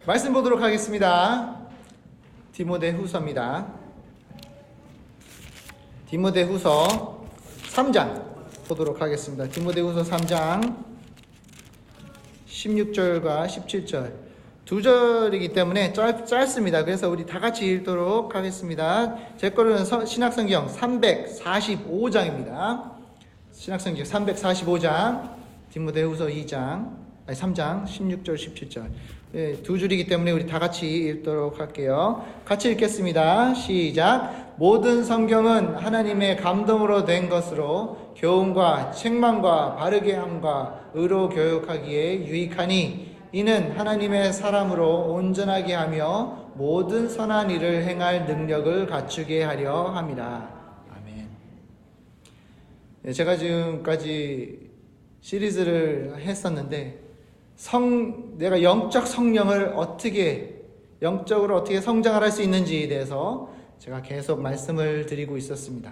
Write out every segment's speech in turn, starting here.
말씀 보도록 하겠습니다. 디모데후서입니다. 디모데후서 3장 보도록 하겠습니다. 디모데후서 3장 16절과 17절 두 절이기 때문에 짧습니다. 그래서 우리 다 같이 읽도록 하겠습니다. 제 거는 신약성경 345장입니다. 신약성경 345장 디모데후서 3장 16절 17절 두 줄이기 때문에 우리 다 같이 읽도록 할게요. 같이 읽겠습니다. 시작. 모든 성경은 하나님의 감동으로 된 것으로 교훈과 책망과 바르게 함과 의로 교육하기에 유익하니 이는 하나님의 사람으로 온전하게 하며 모든 선한 일을 행할 능력을 갖추게 하려 함이라. 아멘. 제가 지금까지 시리즈를 했었는데 내가 영적 성령을 영적으로 어떻게 성장을 할 수 있는지에 대해서 제가 계속 말씀을 드리고 있었습니다.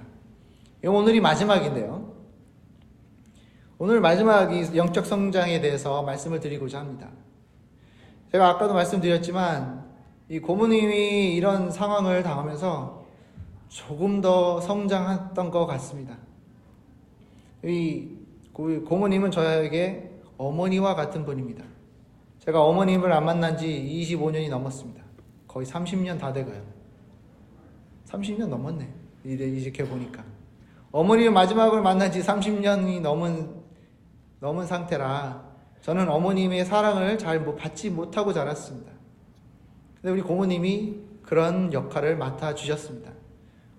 오늘이 마지막인데요. 오늘 마지막 영적 성장에 대해서 말씀을 드리고자 합니다. 제가 아까도 말씀드렸지만 이 고모님이 이런 상황을 당하면서 조금 더 성장했던 것 같습니다. 이 고모님은 저에게 어머니와 같은 분입니다. 제가 어머님을 안 만난 지 25년이 넘었습니다. 거의 30년 다 돼가요. 30년 넘었네. 이렇게 보니까. 어머니를 마지막으로 만난 지 30년이 넘은 상태라 저는 어머님의 사랑을 잘 받지 못하고 자랐습니다. 근데 우리 고모님이 그런 역할을 맡아주셨습니다.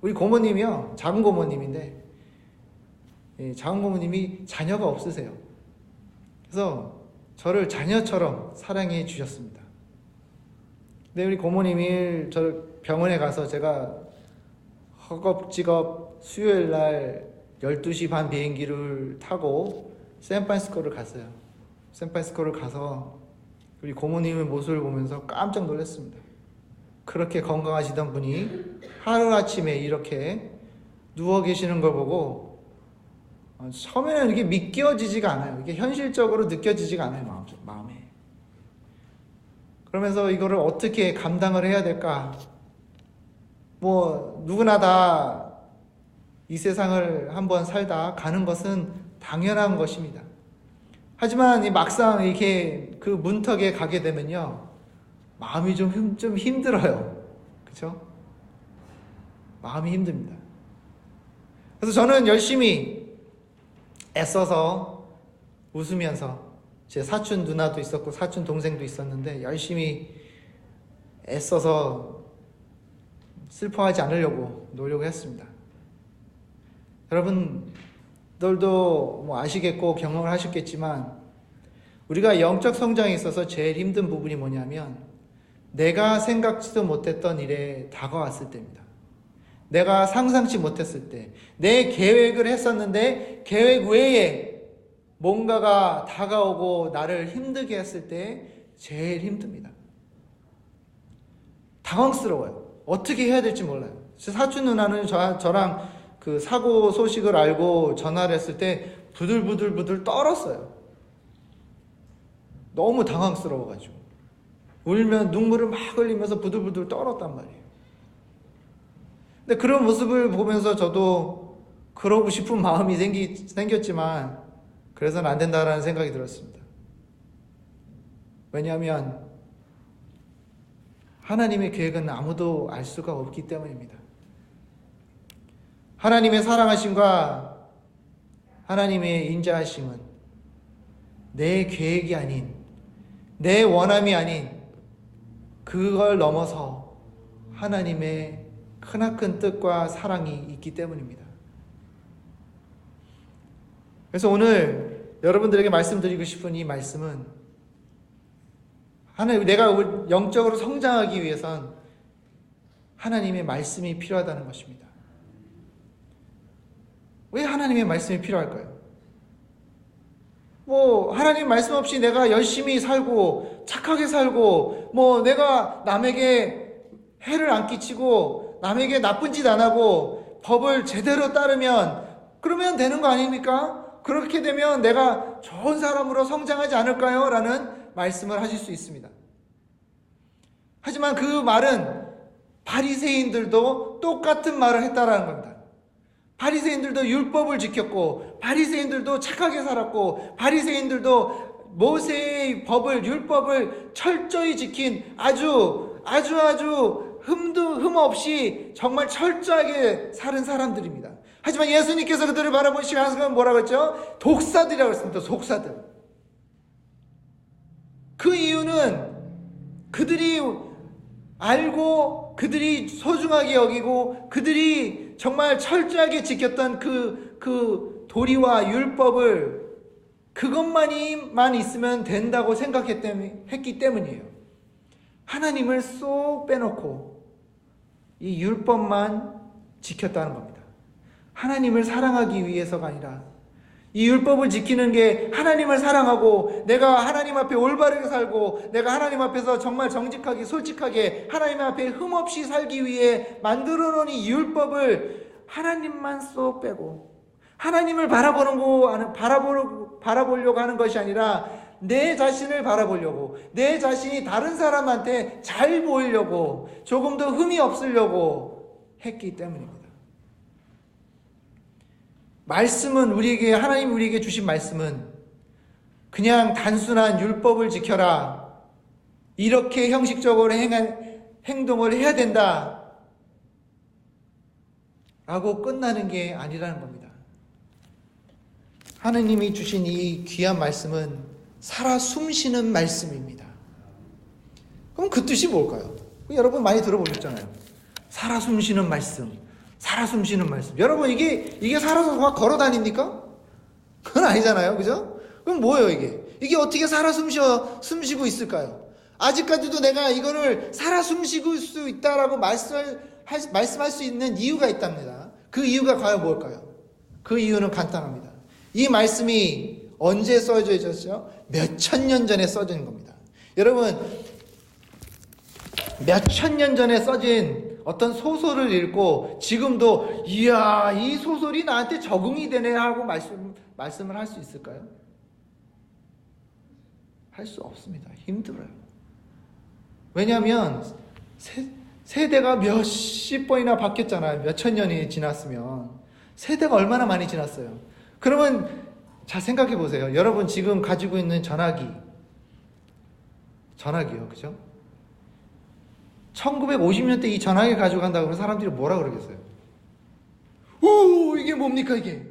우리 고모님이요. 작은 고모님인데 작은 고모님이 자녀가 없으세요. 그래서 저를 자녀처럼 사랑해 주셨습니다. 근데 우리 고모님이 저를 병원에 가서 제가 허겁지겁 수요일 날 12시 반 비행기를 타고 샌프란시스코를 갔어요. 샌프란시스코를 가서 우리 고모님의 모습을 보면서 깜짝 놀랐습니다. 그렇게 건강하시던 분이 하루아침에 이렇게 누워 계시는 걸 보고 처음에는 이게 믿겨지지가 않아요. 이게 현실적으로 느껴지지가 않아요. 마음에. 그러면서 이거를 어떻게 감당을 해야 될까? 누구나 다 이 세상을 한번 살다 가는 것은 당연한 것입니다. 하지만 막상 이렇게 그 문턱에 가게 되면요. 마음이 좀 힘들어요. 그렇죠? 마음이 힘듭니다. 그래서 저는 열심히 애써서 웃으면서 제 사촌 누나도 있었고 사촌 동생도 있었는데 열심히 애써서 슬퍼하지 않으려고 노력을 했습니다. 여러분들도 아시겠고 경험을 하셨겠지만 우리가 영적 성장에 있어서 제일 힘든 부분이 뭐냐면 내가 생각지도 못했던 일에 다가왔을 때입니다. 내가 상상치 못했을 때, 내 계획을 했었는데 계획 외에 뭔가가 다가오고 나를 힘들게 했을 때 제일 힘듭니다. 당황스러워요. 어떻게 해야 될지 몰라요. 사촌 누나는 저랑 그 사고 소식을 알고 전화를 했을 때 부들부들 떨었어요. 너무 당황스러워가지고 울면 눈물을 막 흘리면서 부들부들 떨었단 말이에요. 근데 그런 모습을 보면서 저도 그러고 싶은 마음이 생겼지만 그래서는 안 된다라는 생각이 들었습니다. 왜냐하면 하나님의 계획은 아무도 알 수가 없기 때문입니다. 하나님의 사랑하심과 하나님의 인자하심은 내 계획이 아닌, 내 원함이 아닌 그걸 넘어서 하나님의 크나큰 뜻과 사랑이 있기 때문입니다. 그래서 오늘 여러분들에게 말씀드리고 싶은 이 말씀은 내가 영적으로 성장하기 위해선 하나님의 말씀이 필요하다는 것입니다. 왜 하나님의 말씀이 필요할까요? 하나님 말씀 없이 내가 열심히 살고 착하게 살고 내가 남에게 해를 안 끼치고 남에게 나쁜 짓 안 하고 법을 제대로 따르면 그러면 되는 거 아닙니까? 그렇게 되면 내가 좋은 사람으로 성장하지 않을까요? 라는 말씀을 하실 수 있습니다. 하지만 그 말은 바리새인들도 똑같은 말을 했다라는 겁니다. 바리새인들도 율법을 지켰고, 바리새인들도 착하게 살았고, 바리새인들도 모세의 법을, 율법을 철저히 지킨 아주 흠 없이 정말 철저하게 사는 사람들입니다. 하지만 예수님께서 그들을 바라보시고 하시면 뭐라고 했죠? 독사들이라고 했습니다. 독사들. 그 이유는 그들이 알고, 그들이 소중하게 여기고, 그들이 정말 철저하게 지켰던 그 도리와 율법을 그것만이만 있으면 된다고 생각했기 때문이에요. 하나님을 쏙 빼놓고 이 율법만 지켰다는 겁니다. 하나님을 사랑하기 위해서가 아니라, 이 율법을 지키는 게 하나님을 사랑하고 내가 하나님 앞에 올바르게 살고 내가 하나님 앞에서 정말 정직하게 솔직하게 하나님 앞에 흠없이 살기 위해 만들어 놓은 이 율법을 하나님만 쏙 빼고 하나님을 바라보려고 하는 것이 아니라 내 자신을 바라보려고, 내 자신이 다른 사람한테 잘 보이려고, 조금 더 흠이 없으려고 했기 때문입니다. 말씀은 하나님 우리에게 주신 말씀은 그냥 단순한 율법을 지켜라, 이렇게 형식적으로 행동을 해야 된다 라고 끝나는 게 아니라는 겁니다. 하나님이 주신 이 귀한 말씀은 살아 숨쉬는 말씀입니다. 그럼 그 뜻이 뭘까요? 여러분 많이 들어보셨잖아요. 살아 숨쉬는 말씀, 살아 숨쉬는 말씀. 여러분 이게 살아서 막 걸어 다닙니까? 그건 아니잖아요. 그죠? 그럼 뭐예요 이게 어떻게 살아 숨쉬고 있을까요? 아직까지도 내가 이거를 살아 숨쉬고 수 있다라고 말씀할 수 있는 이유가 있답니다. 그 이유가 과연 뭘까요? 그 이유는 간단합니다. 이 말씀이 언제 써져 있었죠? 몇천 년 전에 써진 겁니다. 여러분, 몇천 년 전에 써진 어떤 소설을 읽고 지금도 이야, 이 소설이 나한테 적응이 되네 하고 말씀을 할 수 있을까요? 할 수 없습니다. 힘들어요. 왜냐하면 세대가 몇십 번이나 바뀌었잖아요. 몇천 년이 지났으면. 세대가 얼마나 많이 지났어요. 그러면 자 생각해 보세요. 여러분 지금 가지고 있는 전화기요. 그죠? 1950년대 이 전화기 가지고 간다고 그러면 사람들이 뭐라 그러겠어요? 오, 이게 뭡니까 이게?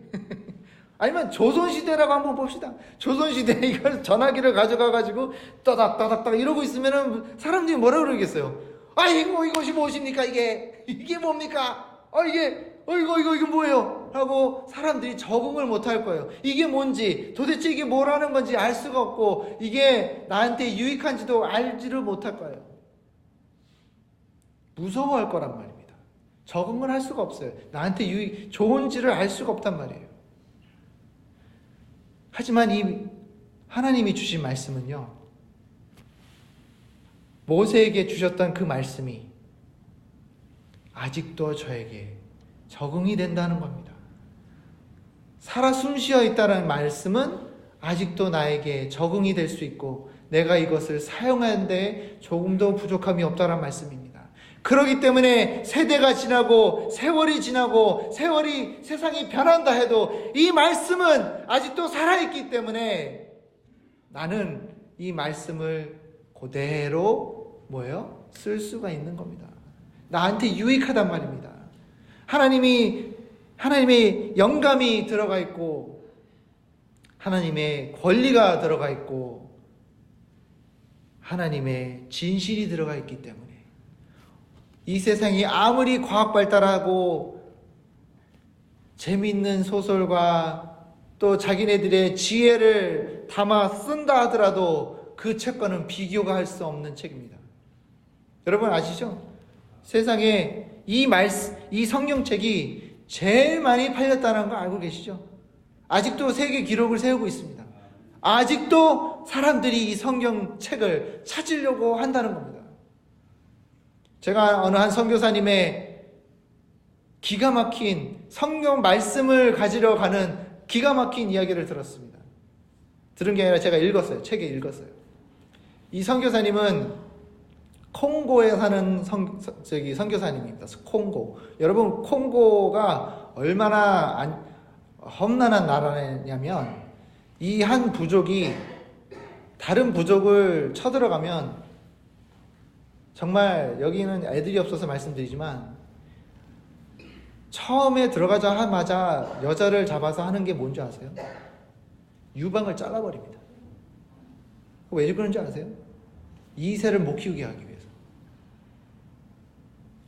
아니면 조선시대라고 한번 봅시다. 조선시대에 이걸 전화기를 가져가가지고 떠닥떠닥떠닥 이러고 있으면 사람들이 뭐라 그러겠어요? 아이고, 이것이 무엇입니까 이게 뭡니까? 이거 뭐예요? 하고 사람들이 적응을 못할 거예요. 이게 뭔지, 도대체 이게 뭐라는 건지 알 수가 없고, 이게 나한테 유익한지도 알지를 못할 거예요. 무서워할 거란 말입니다. 적응을 할 수가 없어요. 나한테 좋은지를 알 수가 없단 말이에요. 하지만 이 하나님이 주신 말씀은요, 모세에게 주셨던 그 말씀이 아직도 저에게 적응이 된다는 겁니다. 살아 숨쉬어 있다는 말씀은 아직도 나에게 적응이 될 수 있고 내가 이것을 사용하는데 조금도 부족함이 없다는 말씀입니다. 그렇기 때문에 세대가 지나고 세월이 세상이 변한다 해도 이 말씀은 아직도 살아있기 때문에 나는 이 말씀을 그대로 쓸 수가 있는 겁니다. 나한테 유익하단 말입니다. 하나님의 영감이 들어가 있고 하나님의 권리가 들어가 있고 하나님의 진실이 들어가 있기 때문에 이 세상이 아무리 과학 발달하고 재미있는 소설과 또 자기네들의 지혜를 담아 쓴다 하더라도 그 책과는 비교가 할 수 없는 책입니다. 여러분 아시죠? 세상에 이 성경책이 제일 많이 팔렸다는 거 알고 계시죠? 아직도 세계 기록을 세우고 있습니다. 아직도 사람들이 이 성경책을 찾으려고 한다는 겁니다. 제가 어느 한 선교사님의 기가 막힌 성경 말씀을 가지러 가는 기가 막힌 이야기를 들었습니다. 들은 게 아니라 제가 읽었어요. 책에 읽었어요. 이 선교사님은 콩고에 사는 선교사님입니다. 콩고. 여러분, 콩고가 얼마나 험난한 나라냐면, 이 한 부족이 다른 부족을 쳐들어가면, 정말 여기는 애들이 없어서 말씀드리지만, 처음에 들어가자마자 여자를 잡아서 하는 게 뭔지 아세요? 유방을 잘라버립니다. 왜 그런지 아세요? 2세를 못 키우게 하기 위해서.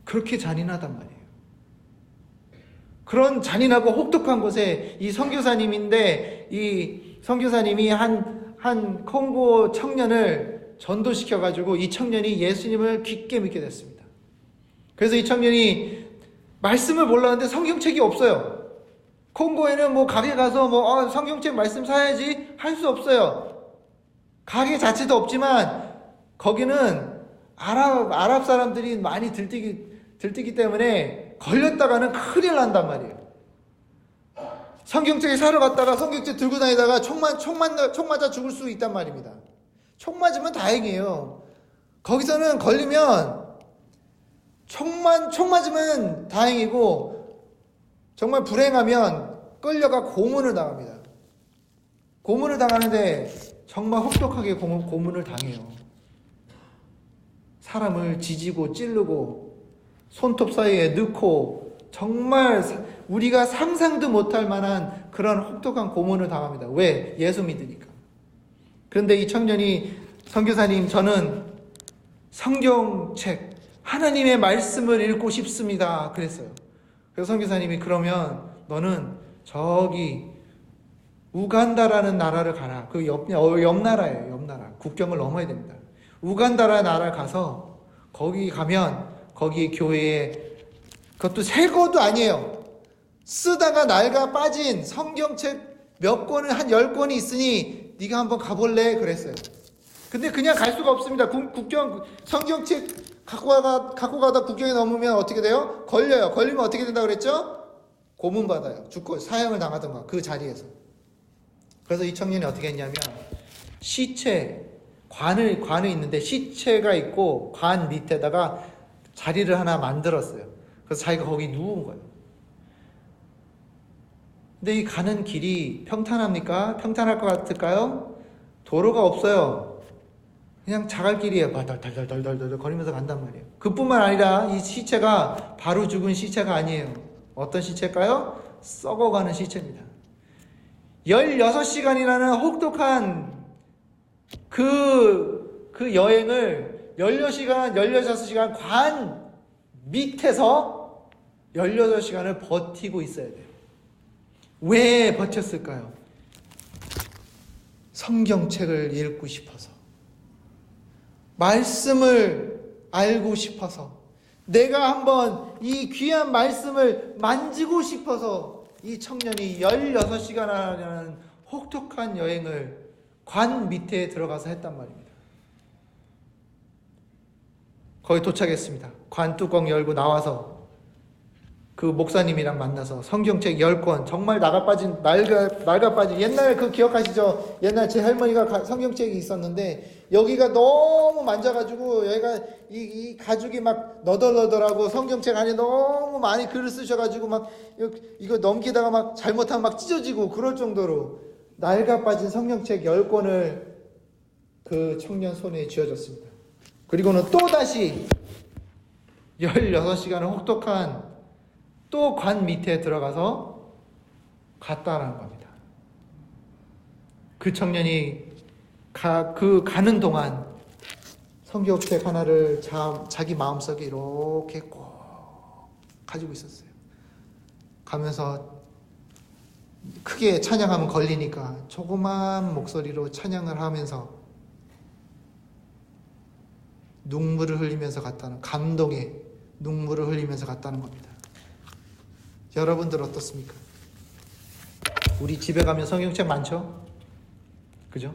그렇게 잔인하단 말이에요. 그런 잔인하고 혹독한 곳에 이 선교사님인데, 이 선교사님이 한 콩고 청년을 전도시켜가지고 이 청년이 예수님을 깊게 믿게 됐습니다. 그래서 이 청년이 말씀을 몰랐는데 성경책이 없어요. 콩고에는 뭐 가게 가서 성경책 말씀 사야지 할 수 없어요. 가게 자체도 없지만 거기는 아랍 사람들이 많이 들뜨기 때문에 걸렸다가는 큰일 난단 말이에요. 성경책 사러 갔다가 성경책 들고 다니다가 총 맞아 죽을 수 있단 말입니다. 총 맞으면 다행이에요. 거기서는 걸리면 총 맞으면 다행이고, 정말 불행하면 끌려가 고문을 당합니다. 고문을 당하는데 정말 혹독하게 고문을 당해요. 사람을 지지고 찌르고 손톱 사이에 넣고, 정말 우리가 상상도 못할 만한 그런 혹독한 고문을 당합니다. 왜? 예수 믿으니까. 그런데 이 청년이, 선교사님, 저는 성경책, 하나님의 말씀을 읽고 싶습니다. 그랬어요. 그래서 선교사님이, 그러면 너는 저기 우간다라는 나라를 가라. 그 옆 나라예요. 옆 나라. 국경을 넘어야 됩니다. 우간다라는 나라를 가서 거기 가면 거기 교회에, 그것도 새 것도 아니에요. 쓰다가 낡아 빠진 성경책 몇 권을, 한 10권이 있으니 네가 한번 가볼래? 그랬어요. 근데 그냥 갈 수가 없습니다. 성경책 갖고 가다 국경에 넘으면 어떻게 돼요? 걸려요. 걸리면 어떻게 된다고 그랬죠? 고문받아요. 죽고 사형을 당하던가, 그 자리에서. 그래서 이 청년이 어떻게 했냐면, 관이 있는데 시체가 있고 관 밑에다가 자리를 하나 만들었어요. 그래서 자기가 거기 누운 거예요. 근데 이 가는 길이 평탄합니까? 평탄할 것 같을까요? 도로가 없어요. 그냥 자갈길이에요. 달달달달달달 거리면서 간단 말이에요. 그뿐만 아니라 이 시체가 바로 죽은 시체가 아니에요. 어떤 시체일까요? 썩어가는 시체입니다. 16시간이라는 혹독한 그 여행을 16시간 관 밑에서 16시간을 버티고 있어야 돼요. 왜 버텼을까요? 성경책을 읽고 싶어서, 말씀을 알고 싶어서, 내가 한번 이 귀한 말씀을 만지고 싶어서 이 청년이 16시간이라는 혹독한 여행을 관 밑에 들어가서 했단 말입니다. 거기 도착했습니다. 관 뚜껑 열고 나와서 그 목사님이랑 만나서 성경책 10권, 정말 낡아빠진 옛날 그 기억하시죠? 옛날 제 할머니가 성경책이 있었는데 여기가 너무 만져가지고 여기가 이 가죽이 막 너덜너덜하고 성경책 안에 너무 많이 글을 쓰셔가지고 막 이거 넘기다가 막 잘못하면 막 찢어지고 그럴 정도로 낡아빠진 성경책 10권을 그 청년 손에 쥐어줬습니다. 그리고는 또다시 16시간을 혹독한 또 관 밑에 들어가서 갔다라는 겁니다. 그 청년이 가는 동안 성경책 하나를 자기 마음속에 이렇게 꼭 가지고 있었어요. 가면서 크게 찬양하면 걸리니까 조그만 목소리로 찬양을 하면서 눈물을 흘리면서 갔다는, 감동에 눈물을 흘리면서 갔다는 겁니다. 여러분들 어떻습니까? 우리 집에 가면 성경책 많죠? 그죠?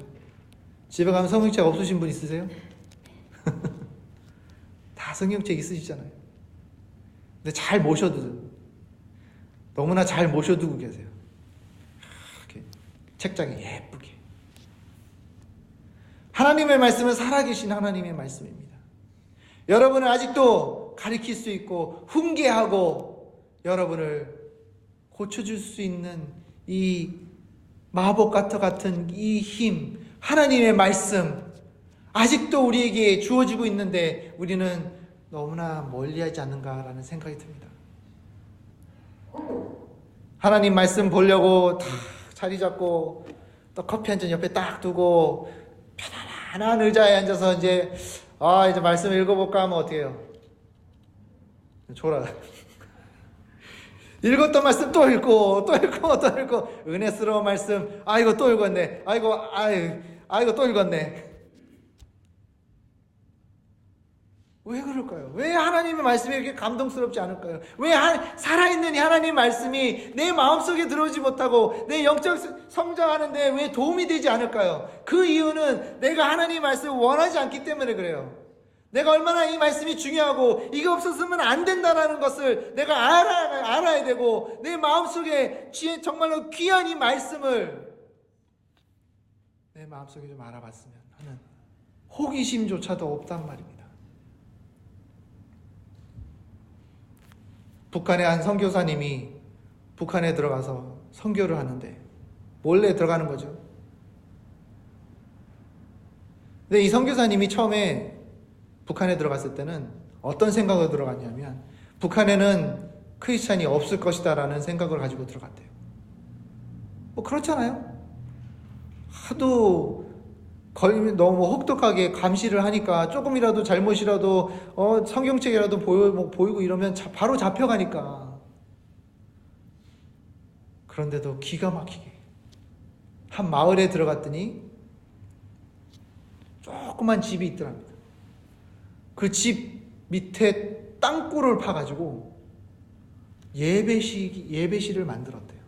집에 가면 성경책 없으신 분 있으세요? 다 성경책 있으시잖아요. 근데 잘 모셔두고, 너무나 잘 모셔두고 계세요. 이렇게 책장에 예쁘게. 하나님의 말씀은 살아계신 하나님의 말씀입니다. 여러분은 아직도 가리킬 수 있고 훈계하고 여러분을 고쳐줄 수 있는 이 마법 같은 이 힘, 하나님의 말씀 아직도 우리에게 주어지고 있는데 우리는 너무나 멀리하지 않는가라는 생각이 듭니다. 하나님 말씀 보려고 딱 자리 잡고 또 커피 한 잔 옆에 딱 두고 편안한 의자에 앉아서 이제 말씀 읽어볼까 하면 어떻게 해요? 졸아. 읽었던 말씀 또 읽고 또 읽고 은혜스러운 말씀 이거 또 읽었네. 이거 또 읽었네. 왜 그럴까요? 왜 하나님의 말씀이 이렇게 감동스럽지 않을까요? 왜 살아있는 이 하나님의 말씀이 내 마음속에 들어오지 못하고 내 영적 성장하는데 왜 도움이 되지 않을까요? 그 이유는 내가 하나님의 말씀을 원하지 않기 때문에 그래요. 내가 얼마나 이 말씀이 중요하고 이게 없었으면 안 된다는 것을 내가 알아야 되고 내 마음속에 정말로 귀한 이 말씀을 내 마음속에 좀 알아봤으면 하는 호기심조차도 없단 말입니다. 북한의 한 선교사님이 북한에 들어가서 선교를 하는데 몰래 들어가는 거죠. 근데 이 선교사님이 처음에 북한에 들어갔을 때는 어떤 생각으로 들어갔냐면 북한에는 크리스찬이 없을 것이다 라는 생각을 가지고 들어갔대요. 그렇잖아요. 하도 걸리면 너무 혹독하게 감시를 하니까 조금이라도 잘못이라도 성경책이라도 보이고 이러면 바로 잡혀가니까. 그런데도 기가 막히게 한 마을에 들어갔더니 조그만 집이 있더랍니다. 그 집 밑에 땅굴을 파가지고 예배실을 만들었대요.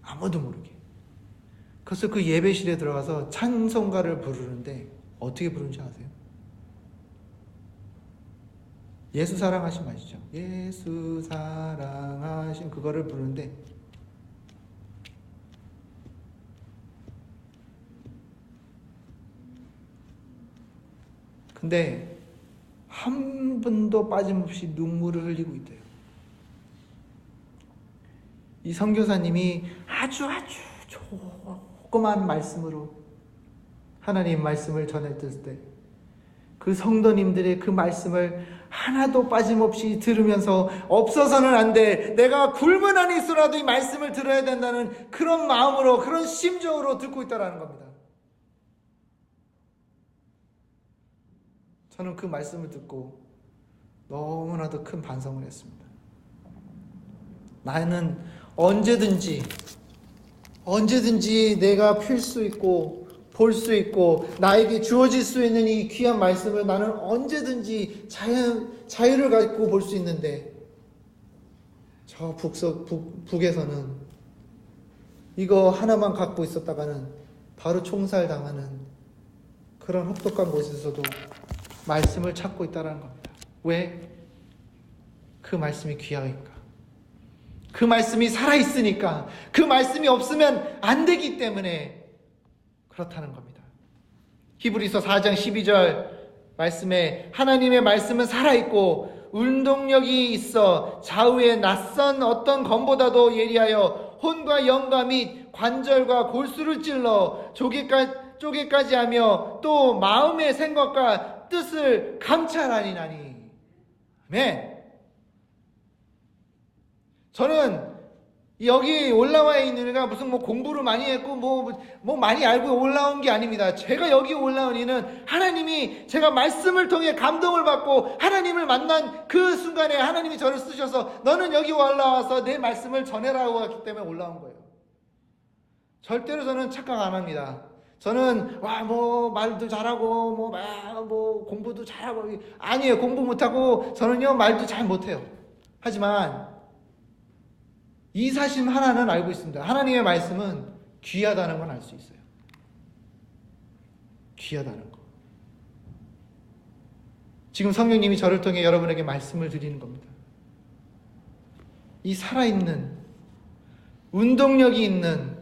아무도 모르게. 그래서 그 예배실에 들어가서 찬송가를 부르는데 어떻게 부르는지 아세요? 예수 사랑하신 아시죠? 예수 사랑하신 그거를 부르는데 근데 한 분도 빠짐없이 눈물을 흘리고 있대요. 이 선교사님이 아주 조그만 말씀으로 하나님 말씀을 전했을 때 그 성도님들의 그 말씀을 하나도 빠짐없이 들으면서 없어서는 안 돼. 내가 굶은 한이 있어라도 이 말씀을 들어야 된다는 그런 마음으로 그런 심정으로 듣고 있다라는 겁니다. 저는 그 말씀을 듣고 너무나도 큰 반성을 했습니다. 나는 언제든지 내가 필 수 있고 볼 수 있고 나에게 주어질 수 있는 이 귀한 말씀을 나는 언제든지 자유를 갖고 볼 수 있는데 저 북에서는 이거 하나만 갖고 있었다가는 바로 총살당하는 그런 혹독한 곳에서도 말씀을 찾고 있다는 겁니다. 왜? 그 말씀이 귀하니까. 그 말씀이 살아있으니까. 그 말씀이 없으면 안 되기 때문에 그렇다는 겁니다. 히브리서 4장 12절 말씀에 하나님의 말씀은 살아있고 운동력이 있어 좌우에 낯선 어떤 검보다도 예리하여 혼과 영과 및 관절과 골수를 찔러 쪼개까지 하며 또 마음의 생각과 뜻을 감찰하리나니. 아멘. 저는 여기 올라와 있는 이가 무슨 공부를 많이 했고 많이 알고 올라온 게 아닙니다. 제가 여기 올라온 이는 하나님이 제가 말씀을 통해 감동을 받고 하나님을 만난 그 순간에 하나님이 저를 쓰셔서 너는 여기 올라와서 내 말씀을 전해라고 하기 때문에 올라온 거예요. 절대로 저는 착각 안 합니다. 저는 말도 잘하고 공부도 잘하고 아니에요. 공부 못하고 저는요 말도 잘 못해요. 하지만 이 사실 하나는 알고 있습니다. 하나님의 말씀은 귀하다는 건 알 수 있어요. 귀하다는 거. 지금 성령님이 저를 통해 여러분에게 말씀을 드리는 겁니다. 이 살아있는 운동력이 있는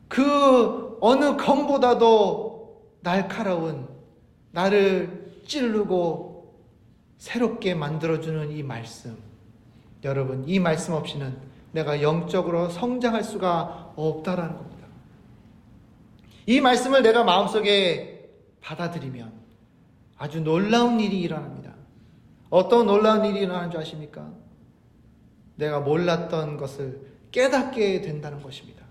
그 어느 검보다도 날카로운 나를 찌르고 새롭게 만들어주는 이 말씀, 여러분, 이 말씀 없이는 내가 영적으로 성장할 수가 없다라는 겁니다. 이 말씀을 내가 마음속에 받아들이면 아주 놀라운 일이 일어납니다. 어떤 놀라운 일이 일어나는 줄 아십니까? 내가 몰랐던 것을 깨닫게 된다는 것입니다.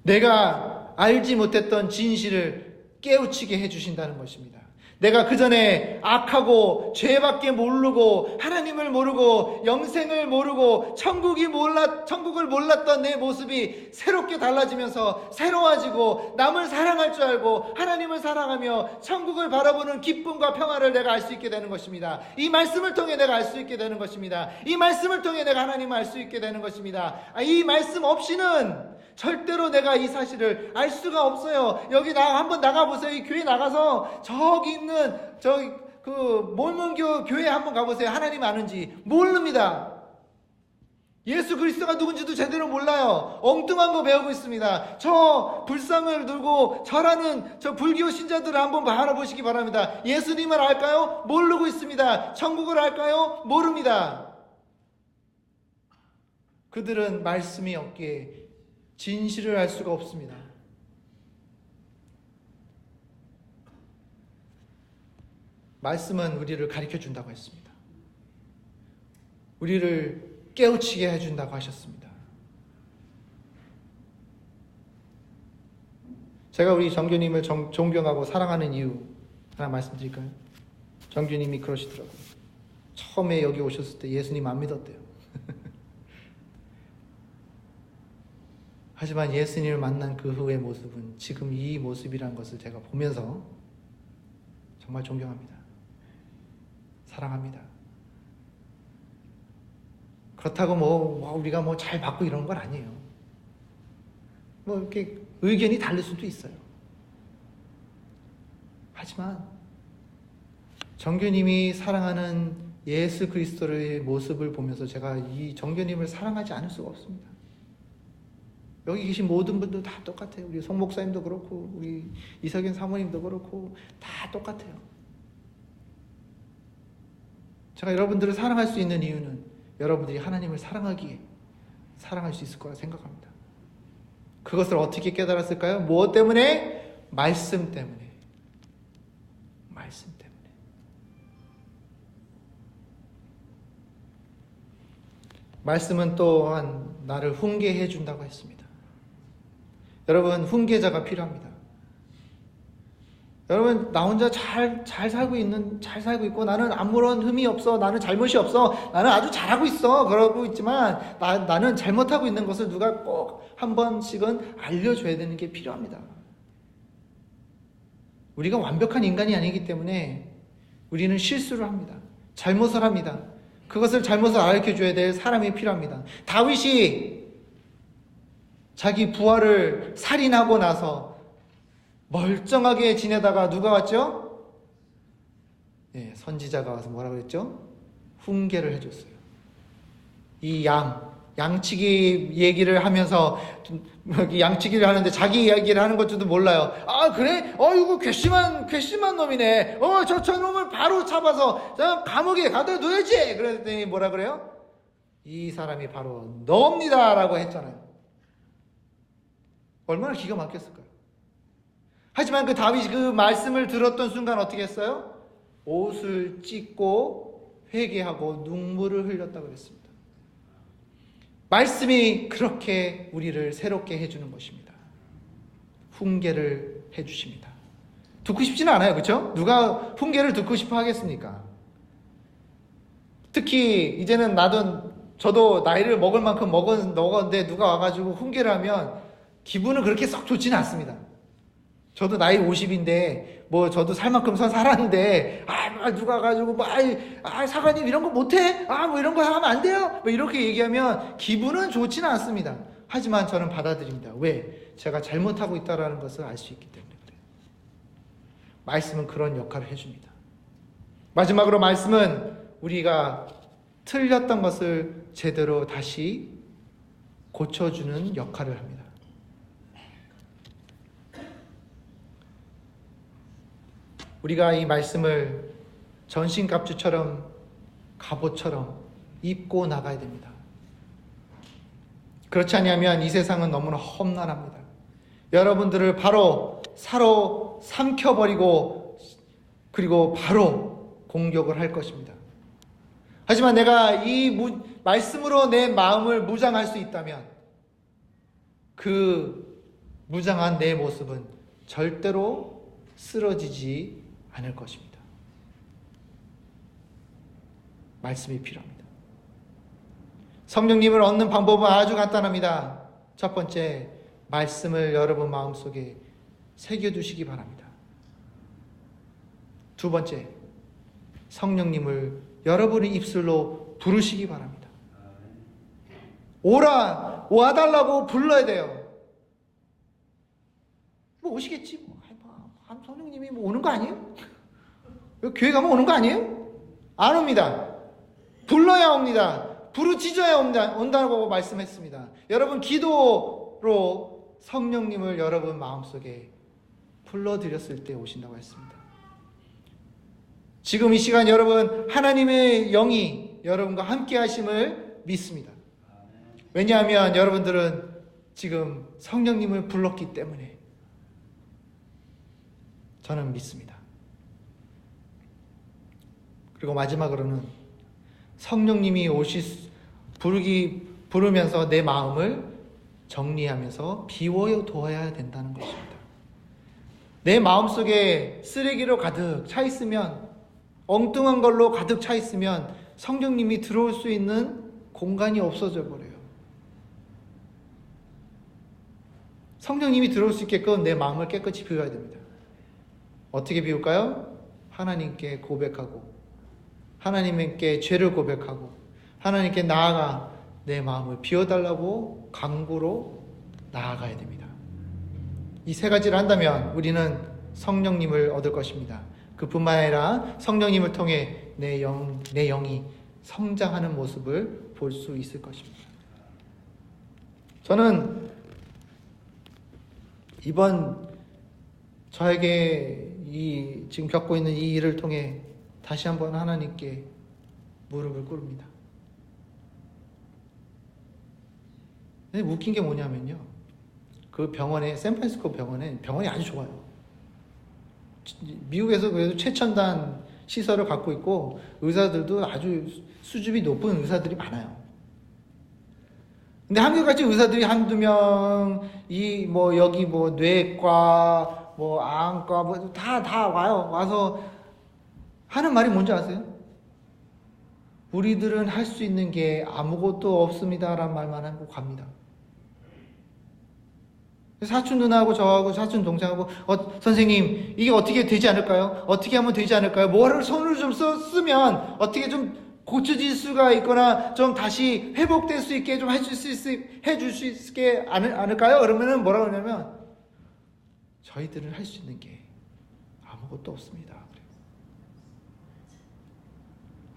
내가 알지 못했던 진실을 깨우치게 해주신다는 것입니다. 내가 그전에 악하고 죄밖에 모르고 하나님을 모르고 영생을 모르고 천국을 몰랐던 내 모습이 새롭게 달라지면서 새로워지고 남을 사랑할 줄 알고 하나님을 사랑하며 천국을 바라보는 기쁨과 평화를 내가 알 수 있게 되는 것입니다. 이 말씀을 통해 내가 알 수 있게 되는 것입니다. 이 말씀을 통해 내가 하나님을 알 수 있게 되는 것입니다. 이 말씀 없이는 절대로 내가 이 사실을 알 수가 없어요. 여기 한번 나가보세요. 이 교회 나가서 저기 있는 몰몬교 교회 한번 가보세요. 하나님 아는지 모릅니다. 예수 그리스도가 누군지도 제대로 몰라요. 엉뚱한 거 배우고 있습니다. 저 불상을 들고 절하는 저 불교 신자들을 한번 바라보시기 바랍니다. 예수님을 알까요? 모르고 있습니다. 천국을 알까요? 모릅니다. 그들은 말씀이 없기에 진실을 알 수가 없습니다. 말씀은 우리를 가르쳐 준다고 했습니다. 우리를 깨우치게 해준다고 하셨습니다. 제가 우리 정교님을 존경하고 사랑하는 이유 하나 말씀드릴까요? 정교님이 그러시더라고요. 처음에 여기 오셨을 때 예수님 안 믿었대요. 하지만 예수님을 만난 그 후의 모습은 지금 이 모습이라는 것을 제가 보면서 정말 존경합니다. 사랑합니다. 그렇다고 우리가 잘 받고 이런 건 아니에요. 이렇게 의견이 다를 수도 있어요. 하지만 정교님이 사랑하는 예수 그리스도의 모습을 보면서 제가 이 정교님을 사랑하지 않을 수가 없습니다. 여기 계신 모든 분들 다 똑같아요. 우리 송 목사님도 그렇고 우리 이석연 사모님도 그렇고 다 똑같아요. 제가 여러분들을 사랑할 수 있는 이유는 여러분들이 하나님을 사랑하기에 사랑할 수 있을 거라 생각합니다. 그것을 어떻게 깨달았을까요? 무엇 때문에? 말씀 때문에. 말씀 때문에. 말씀은 또한 나를 훈계해 준다고 했습니다. 여러분, 훈계자가 필요합니다. 여러분, 나 혼자 잘 살고 있고, 나는 아무런 흠이 없어, 나는 잘못이 없어, 나는 아주 잘하고 있어, 그러고 있지만, 나는 잘못하고 있는 것을 누가 꼭 한 번씩은 알려줘야 되는 게 필요합니다. 우리가 완벽한 인간이 아니기 때문에, 우리는 실수를 합니다. 잘못을 합니다. 그것을 잘못을 알려줘야 될 사람이 필요합니다. 다윗이 자기 부하를 살인하고 나서 멀쩡하게 지내다가 누가 왔죠? 선지자가 와서 뭐라 그랬죠? 훈계를 해줬어요. 이 양치기 얘기를 하면서 양치기를 하는데 자기 이야기를 하는 것도 몰라요. 아, 그래? 이거 괘씸한 놈이네. 저 놈을 바로 잡아서 감옥에 가둬 둬야지. 그랬더니 뭐라 그래요? 이 사람이 바로 너입니다 라고 했잖아요. 얼마나 기가 막혔을까요? 하지만 그 다윗이 그 말씀을 들었던 순간 어떻게 했어요? 옷을 찢고 회개하고 눈물을 흘렸다고 그랬습니다. 말씀이 그렇게 우리를 새롭게 해주는 것입니다. 훈계를 해주십니다. 듣고 싶지는 않아요. 그렇죠? 누가 훈계를 듣고 싶어 하겠습니까? 특히 이제는 저도 나이를 먹을 만큼 먹었는데 누가 와가지고 훈계를 하면 기분은 그렇게 썩 좋지는 않습니다. 저도 나이 50인데 저도 살 만큼 살았는데 누가 가지고 사관님 이런 거 못해? 이런 거 하면 안 돼요? 이렇게 얘기하면 기분은 좋지는 않습니다. 하지만 저는 받아들입니다. 왜? 제가 잘못하고 있다는 것을 알 수 있기 때문에 그래요. 말씀은 그런 역할을 해줍니다. 마지막으로 말씀은 우리가 틀렸던 것을 제대로 다시 고쳐주는 역할을 합니다. 우리가 이 말씀을 전신갑주처럼 갑옷처럼 입고 나가야 됩니다. 그렇지 않으면 이 세상은 너무나 험난합니다. 여러분들을 바로 사로 삼켜버리고 그리고 바로 공격을 할 것입니다. 하지만 내가 이 말씀으로 내 마음을 무장할 수 있다면 그 무장한 내 모습은 절대로 쓰러지지 않을 것입니다. 말씀이 필요합니다. 성령님을 얻는 방법은 아주 간단합니다. 첫 번째, 말씀을 여러분 마음속에 새겨두시기 바랍니다. 두 번째, 성령님을 여러분의 입술로 부르시기 바랍니다. 와달라고 불러야 돼요. 뭐 오시겠지. 성령님이 뭐 오는 거 아니에요? 교회 가면 오는 거 아니에요? 안 옵니다. 불러야 옵니다. 부르짖어야 온다고 말씀했습니다. 여러분 기도로 성령님을 여러분 마음속에 불러들였을 때 오신다고 했습니다. 지금 이 시간 여러분 하나님의 영이 여러분과 함께 하심을 믿습니다. 왜냐하면 여러분들은 지금 성령님을 불렀기 때문에 저는 믿습니다. 그리고 마지막으로는 성령님이 부르면서 내 마음을 정리하면서 비워둬야 된다는 것입니다. 내 마음속에 쓰레기로 가득 차 있으면, 엉뚱한 걸로 가득 차 있으면 성령님이 들어올 수 있는 공간이 없어져 버려요. 성령님이 들어올 수 있게끔 내 마음을 깨끗이 비워야 됩니다. 어떻게 비울까요? 하나님께 고백하고, 하나님께 죄를 고백하고, 하나님께 나아가 내 마음을 비워달라고 간구로 나아가야 됩니다. 이 세 가지를 한다면 우리는 성령님을 얻을 것입니다. 그뿐만 아니라 성령님을 통해 내 영이 성장하는 모습을 볼 수 있을 것입니다. 저는 이번 저에게 지금 겪고 있는 이 일을 통해 다시 한번 하나님께 무릎을 꿇습니다. 근데 웃긴 게 뭐냐면요, 그 병원에, 샌프란시스코 병원이 아주 좋아요. 미국에서 그래도 최첨단 시설을 갖고 있고 의사들도 아주 수준이 높은 의사들이 많아요. 근데 한국같이 의사들이 한두 명, 여기 뇌과, 안과, 다 와요. 와서 하는 말이 뭔지 아세요? 우리들은 할 수 있는 게 아무것도 없습니다. 라는 말만 하고 갑니다. 사촌 누나하고 저하고 사촌 동생하고 선생님 이게 어떻게 되지 않을까요? 어떻게 하면 되지 않을까요? 뭐를 손을 좀 쓰면 어떻게 좀 고쳐질 수가 있거나 좀 다시 회복될 수 있게 좀 해줄 수 있게 않을까요? 그러면은 뭐라고 하냐면 저희들은 할 수 있는 게 아무것도 없습니다. 그래요.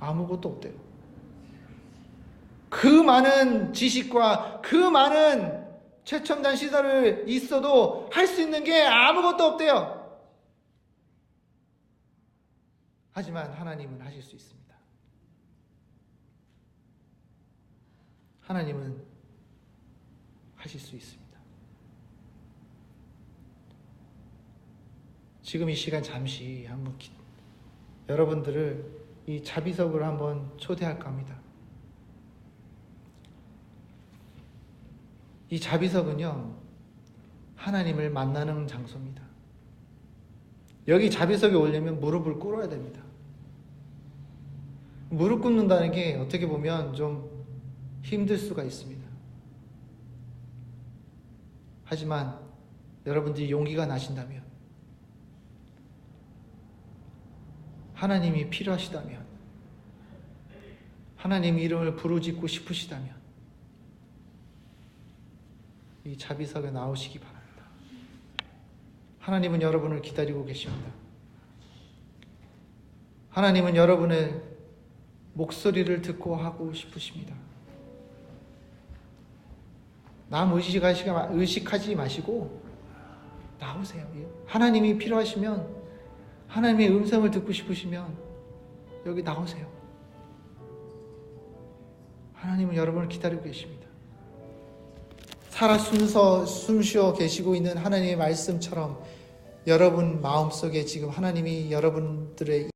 아무것도 없대요. 그 많은 지식과 그 많은 최첨단 시설을 있어도 할 수 있는 게 아무것도 없대요. 하지만 하나님은 하실 수 있습니다. 하나님은 하실 수 있습니다. 지금 이 시간 잠시 한번 여러분들을 이 자비석으로 한번 초대할까 합니다. 이 자비석은요, 하나님을 만나는 장소입니다. 여기 자비석에 오려면 무릎을 꿇어야 됩니다. 무릎 꿇는다는 게 어떻게 보면 좀 힘들 수가 있습니다. 하지만 여러분들이 용기가 나신다면, 하나님이 필요하시다면, 하나님 이름을 부르짖고 싶으시다면 이 자비석에 나오시기 바랍니다. 하나님은 여러분을 기다리고 계십니다. 하나님은 여러분의 목소리를 듣고 하고 싶으십니다. 남 의식하지 마시고 나오세요. 하나님이 필요하시면 하나님의 음성을 듣고 싶으시면 여기 나오세요. 하나님은 여러분을 기다리고 계십니다. 살아 숨쉬어 계시고 있는 하나님의 말씀처럼 여러분 마음속에 지금 하나님이 여러분들의